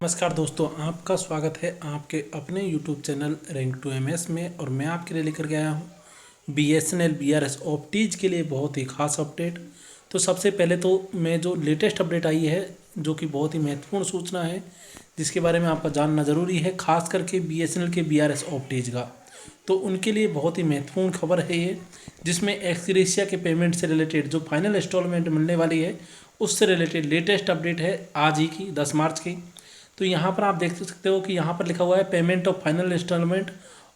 नमस्कार दोस्तों, आपका स्वागत है आपके अपने YouTube channel rank to MS में। और मैं आपके लिए लेकर गया हूँ BSNL BRS ऑप्टीज के लिए बहुत ही खास अपडेट। तो सबसे पहले तो मैं जो लेटेस्ट अपडेट आई है, जो कि बहुत ही महत्वपूर्ण सूचना है, जिसके बारे में आपका जानना ज़रूरी है, खास करके BSNL के BRS ऑप्टीज का। तो उनके लिए बहुत ही महत्वपूर्ण खबर है ये, जिसमें एक्सग्रेशिया के पेमेंट से रिलेटेड जो फाइनल इंस्टॉलमेंट मिलने वाली है उससे रिलेटेड लेटेस्ट अपडेट है आज ही की 10 मार्च की। तो यहाँ पर आप देख सकते हो कि यहाँ पर लिखा हुआ है payment of final instalment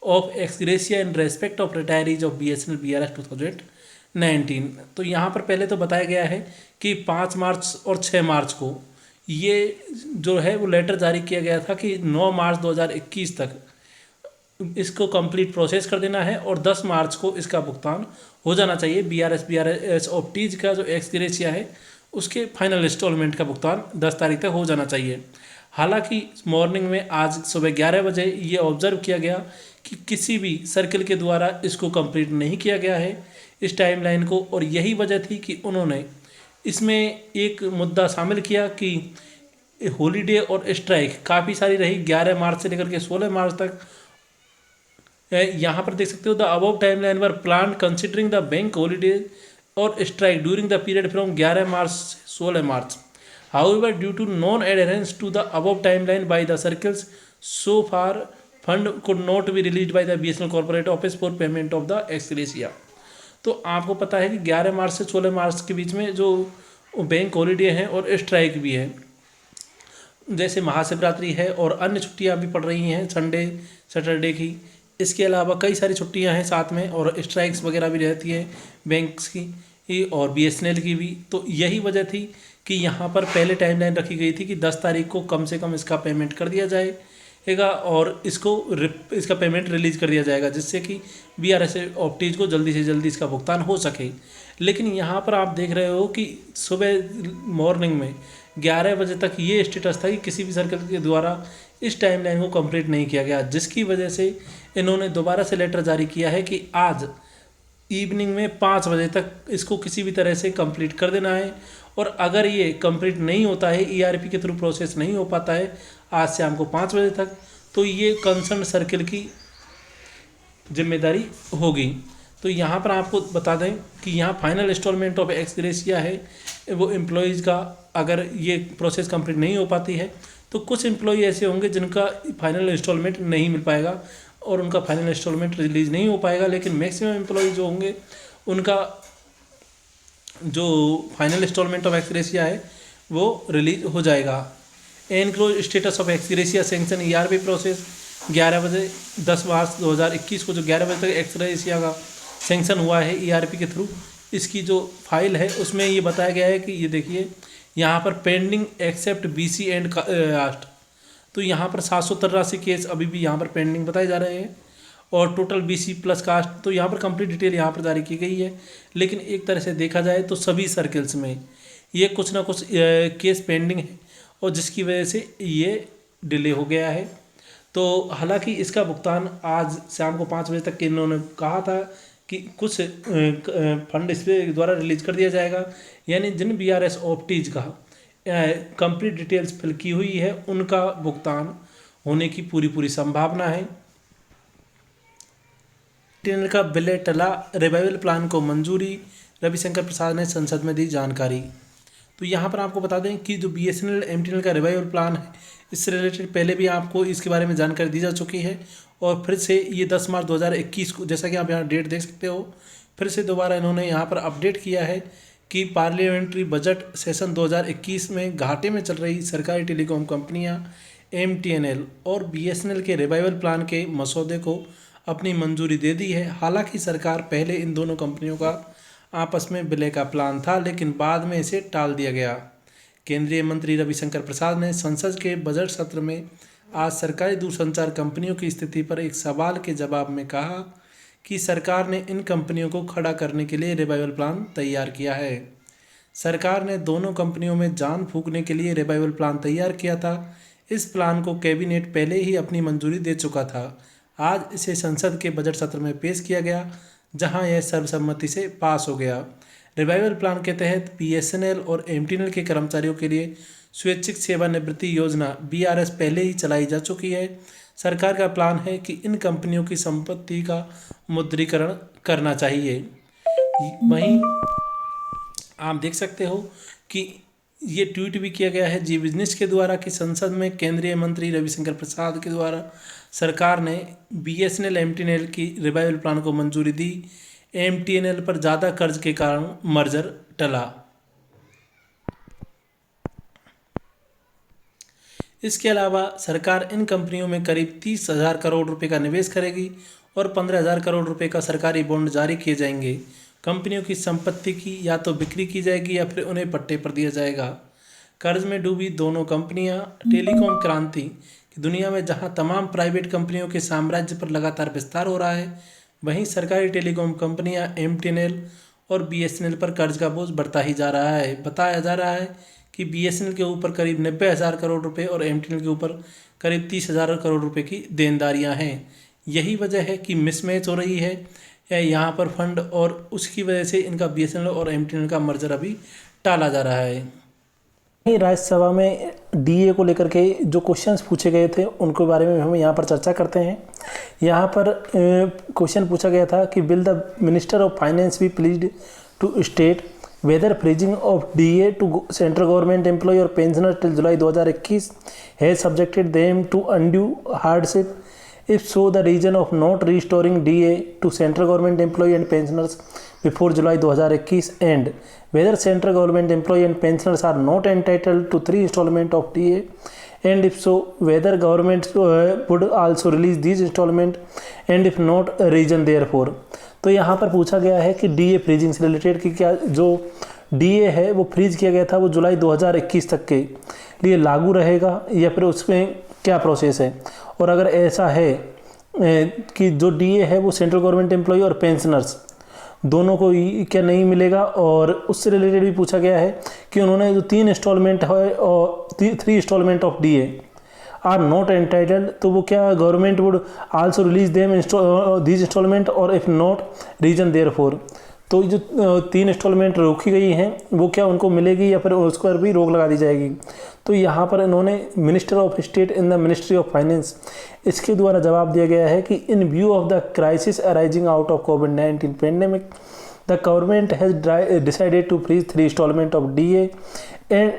of ex gratia in respect of retirees of BSNL BRS 2019। तो यहाँ पर पहले तो बताया गया है कि 5 मार्च और 6 मार्च को ये जो है वो लेटर जारी किया गया था कि 9 मार्च 2021 तक इसको कंप्लीट प्रोसेस कर देना है और 10 मार्च को इसका भुगतान हो जाना चाहिए। BRS ऑप्टीज का जो एक्सग्रेशिया है उसके फाइनल इंस्टॉलमेंट का भुगतान 10 तारीख तक हो जाना चाहिए। हालांकि मॉर्निंग में आज सुबह 11 बजे ये ऑब्जर्व किया गया कि किसी भी सर्कल के द्वारा इसको कंप्लीट नहीं किया गया है इस टाइमलाइन को, और यही वजह थी कि उन्होंने इसमें एक मुद्दा शामिल किया कि हॉलीडे और स्ट्राइक काफ़ी सारी रही 11 मार्च से लेकर के 16 मार्च तक। यहाँ पर देख सकते हो the above timeline were plan considering the bank holiday और strike during the period from 11 March से 16 मार्च। However, due to non-adherence to the above timeline by the circles, so far fund could not be released by the BSNL corporate office for payment of the ex gratia। तो आपको पता है कि 11 March से 16 मार्च के बीच में जो बैंक हॉलीडे हैं और स्ट्राइक भी है, जैसे महाशिवरात्रि है और अन्य छुट्टियां भी पड़ रही हैं संडे सैटरडे की। इसके अलावा कई सारी छुट्टियां हैं साथ में, और स्ट्राइक्स वगैरह भी रहती हैं बैंक्स की और BSNL की भी। तो यही वजह थी कि यहाँ पर पहले टाइमलाइन रखी गई थी कि 10 तारीख को कम से कम इसका पेमेंट कर दिया जाएगा और इसका पेमेंट रिलीज़ कर दिया जाएगा, जिससे कि BRS ऑप्टीज को जल्दी से जल्दी इसका भुगतान हो सके। लेकिन यहाँ पर आप देख रहे हो कि सुबह मॉर्निंग में 11 बजे तक ये स्टेटस था कि किसी भी सर्कल के द्वारा इस टाइमलाइन को कंप्लीट नहीं किया गया, जिसकी वजह से इन्होंने दोबारा से लेटर जारी किया है कि आज इवनिंग में 5 बजे तक इसको किसी भी तरह से कंप्लीट कर देना है। और अगर ये कंप्लीट नहीं होता है, ERP के थ्रू प्रोसेस नहीं हो पाता है आज शाम को 5 बजे तक, तो ये कंसर्न सर्कल की जिम्मेदारी होगी। तो यहाँ पर आपको बता दें कि यहाँ फाइनल इंस्टॉलमेंट ऑफ एक्स ग्रेशिया है वो एम्प्लॉयज़ का, अगर ये प्रोसेस कंप्लीट नहीं हो पाती है तो कुछ एम्प्लॉय ऐसे होंगे जिनका फाइनल इंस्टॉलमेंट नहीं मिल पाएगा और उनका फाइनल इंस्टॉलमेंट रिलीज़ नहीं हो पाएगा। लेकिन मैक्सिमम एम्प्लॉय जो होंगे उनका जो फाइनल इंस्टॉलमेंट ऑफ एक्सग्रेशिया है वो रिलीज हो जाएगा। Enclose status of ex gratia sanction ERP process 11 बजे 10 मार्च 2021 को जो 11 बजे तक एक्सग्रेशिया का सेंक्शन हुआ है ERP के थ्रू, इसकी जो फाइल है उसमें ये बताया गया है कि ये देखिए यहाँ पर pending except BC and caste. तो यहाँ पर 783 केस अभी भी यहाँ पर पेंडिंग बताए जा रहे हैं और टोटल BC प्लस कास्ट। तो यहाँ पर कंप्लीट डिटेल यहाँ पर जारी की गई है। लेकिन एक तरह से देखा जाए तो सभी सर्कल्स में ये कुछ ना कुछ केस पेंडिंग है और जिसकी वजह से ये डिले हो गया है। तो हालांकि इसका भुगतान आज शाम को 5 बजे तक के इन्होंने कहा था कि कुछ फंड इस द्वारा रिलीज कर दिया जाएगा, यानी जिन BRS ऑप्टीज का कंप्लीट डिटेल्स फिल की हुई है उनका भुगतान होने की पूरी संभावना है। BSNL का विलय टला, रिवाइवल प्लान को मंजूरी, रविशंकर प्रसाद ने संसद में दी जानकारी। तो यहाँ पर आपको बता दें कि जो BSNL MTNL का रिवाइवल प्लान है इससे रिलेटेड पहले भी आपको इसके बारे में जानकारी दी जा चुकी है और फिर से ये 10 मार्च 2021 को, जैसा कि आप यहाँ डेट देख सकते हो, फिर से दोबारा इन्होंने यहाँ पर अपडेट किया है कि पार्लियामेंट्री बजट सेशन 2021 में घाटे में चल रही सरकारी टेलीकॉम कंपनियाँ MTNL और BSNL के रिवाइवल प्लान के मसौदे को अपनी मंजूरी दे दी है। हालांकि सरकार पहले इन दोनों कंपनियों का आपस में विलय का प्लान था, लेकिन बाद में इसे टाल दिया गया। केंद्रीय मंत्री रविशंकर प्रसाद ने संसद के बजट सत्र में आज सरकारी दूरसंचार कंपनियों की स्थिति पर एक सवाल के जवाब में कहा कि सरकार ने इन कंपनियों को खड़ा करने के लिए रिवाइवल प्लान तैयार किया है। सरकार ने दोनों कंपनियों में जान फूंकने के लिए रिवाइवल प्लान तैयार किया था। इस प्लान को कैबिनेट पहले ही अपनी मंजूरी दे चुका था। आज इसे संसद के बजट सत्र में पेश किया गया, जहां यह सर्वसम्मति से पास हो गया। रिवाइवल प्लान के तहत BSNL और MTNL के कर्मचारियों के लिए स्वैच्छिक सेवानिवृत्ति योजना BRS पहले ही चलाई जा चुकी है। सरकार का प्लान है कि इन कंपनियों की संपत्ति का मुद्रीकरण करना चाहिए। वहीं आप देख सकते हो कि ये ट्वीट भी किया गया है जी बिजनेस के द्वारा कि संसद में केंद्रीय मंत्री रविशंकर प्रसाद के द्वारा सरकार ने BSNL MTNL की रिवाइवल प्लान को मंजूरी दी। MTNL पर ज़्यादा कर्ज के कारण मर्जर टला। इसके अलावा सरकार इन कंपनियों में करीब 30,000 करोड़ रुपए का निवेश करेगी और 15,000 करोड़ रुपए का सरकारी बॉन्ड जारी किए जाएंगे। कंपनियों की संपत्ति की या तो बिक्री की जाएगी या फिर उन्हें पट्टे पर दिया जाएगा। कर्ज में डूबी दोनों कंपनियां। टेलीकॉम क्रांति की दुनिया में जहां तमाम प्राइवेट कंपनियों के साम्राज्य पर लगातार विस्तार हो रहा है, वहीं सरकारी टेलीकॉम कंपनियां MTNL और BSNL पर कर्ज का बोझ बढ़ता ही जा रहा है। बताया जा रहा है कि BSNL के ऊपर करीब 90,000 करोड़ रुपए और MTNL के ऊपर करीब 30,000 करोड़ रुपए की देनदारियां हैं। यही वजह है कि मिसमैच हो रही है या यहाँ पर फंड, और उसकी वजह से इनका BSNL और MTNL का मर्जर अभी टाला जा रहा है। राज्यसभा में DA को लेकर के जो क्वेश्चंस पूछे गए थे उनके बारे में हम यहाँ पर चर्चा करते हैं। यहाँ पर क्वेश्चन पूछा गया था कि will the minister of finance be pleased to state whether freezing of DA to central government employee or pensioners till July 2021 has subjected them to undue hardship. If so, the reason of not restoring DA to central government employee and pensioners before July 2021, and whether central government employee and pensioners are not entitled to 3 installment of DA, and if so, whether government would also release these installment, and if not, reason therefore. तो यहाँ पर पूछा गया है कि DA freezing से related कि क्या जो DA है वो फ्रीज किया गया था वो जुलाई 2021 तक के लिए लागू रहेगा या फिर उसमें क्या प्रोसेस है, और अगर ऐसा है कि जो DA है वो सेंट्रल गवर्नमेंट एम्प्लॉय और पेंशनर्स दोनों को क्या नहीं मिलेगा। और उससे रिलेटेड भी पूछा गया है कि उन्होंने जो 3 इंस्टॉलमेंट है और 3 instalment of DA are not entitled, तो वो क्या government would also release them these instalment, और इफ़ नॉट रीजन देयरफॉर। तो जो 3 इंस्टॉलमेंट रोकी गई हैं वो क्या उनको मिलेगी या फिर उस पर भी रोक लगा दी जाएगी। तो यहाँ पर इन्होंने minister of state in the ministry of finance इसके द्वारा जवाब दिया गया है कि in view of the crisis arising out of COVID-19 pandemic the government has decided to freeze 3 instalment of DA and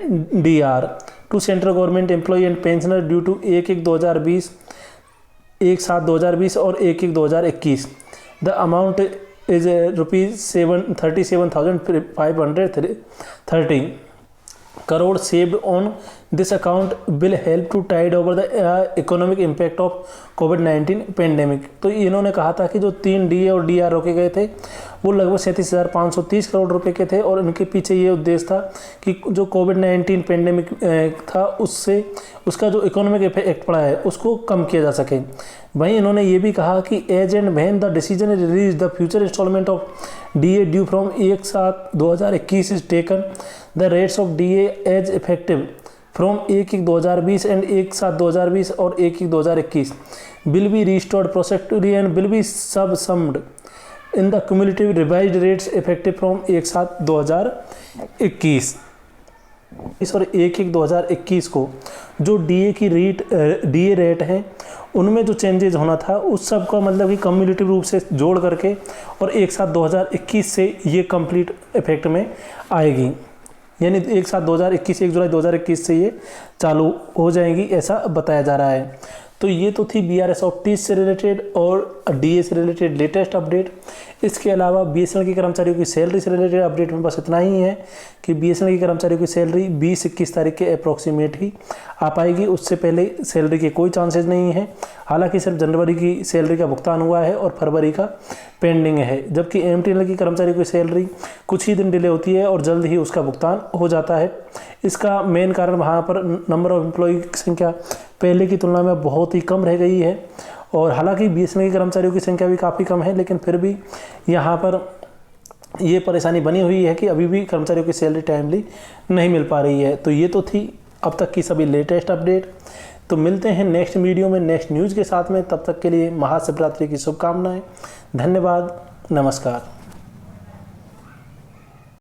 DR to central government employee and pensioner due to 1/1/2020, 1/7/2020 और 1/1/2021। The amount is ₹37,530 crore saved on this account will help to tide over the economic impact of COVID-19 pandemic. तो इन्होंने कहा था कि जो 3 DA और DR रोके गए थे वो लगभग 37,530 करोड़ रुपए के थे, और इनके पीछे ये उद्देश्य था कि जो COVID-19 पेंडेमिक था उससे उसका जो इकोनॉमिक इफेक्ट पड़ा है उसको कम किया जा सके। वहीं इन्होंने ये भी कहा कि as and when the decision is release the future instalment of DA due from 1/7/2021 is taken the rates of DA as effective from 1/1/2020 and 1/7/2020 और 1/1/2021 will be restored prospectively and will be subsumed in the cumulative revised rates effective from 1/7/2021 और 1/1/2021 को जो DA की DA rate है उनमें जो changes होना था उस सब का मतलब कि कम्युलेटिव रूप से जोड़ करके और 1/7/2021 से ये कंप्लीट इफेक्ट में आएगी, यानी 1/7/2021 1 जुलाई 2021 से ये चालू हो जाएंगी, ऐसा बताया जा रहा है। तो ये तो थी BRS ऑप्टीज से रिलेटेड और DA से रिलेटेड लेटेस्ट अपडेट। इसके अलावा BSNL के कर्मचारियों की सैलरी से रिलेटेड अपडेट में बस इतना ही है कि BSNL के कर्मचारियों की सैलरी 20-21 तारीख के अप्रॉक्सीमेट ही आ पाएगी, उससे पहले सैलरी के कोई चांसेस नहीं है। हालांकि सिर्फ जनवरी की सैलरी का भुगतान हुआ है और फरवरी का पेंडिंग है, जबकि MTNL की कर्मचारियों की सैलरी कुछ ही दिन डिले होती है और जल्द ही उसका भुगतान हो जाता है। इसका मेन कारण वहाँ पर नंबर ऑफ एम्प्लॉय की संख्या पहले की तुलना में बहुत ही कम रह गई है, और हालांकि BSNL के कर्मचारियों की संख्या भी काफ़ी कम है, लेकिन फिर भी यहाँ पर ये परेशानी बनी हुई है कि अभी भी कर्मचारियों की सैलरी टाइमली नहीं मिल पा रही है। तो ये तो थी अब तक की सभी लेटेस्ट अपडेट। तो मिलते हैं नेक्स्ट वीडियो में नेक्स्ट न्यूज़ के साथ में, तब तक के लिए महाशिवरात्रि की शुभकामनाएं। धन्यवाद, नमस्कार।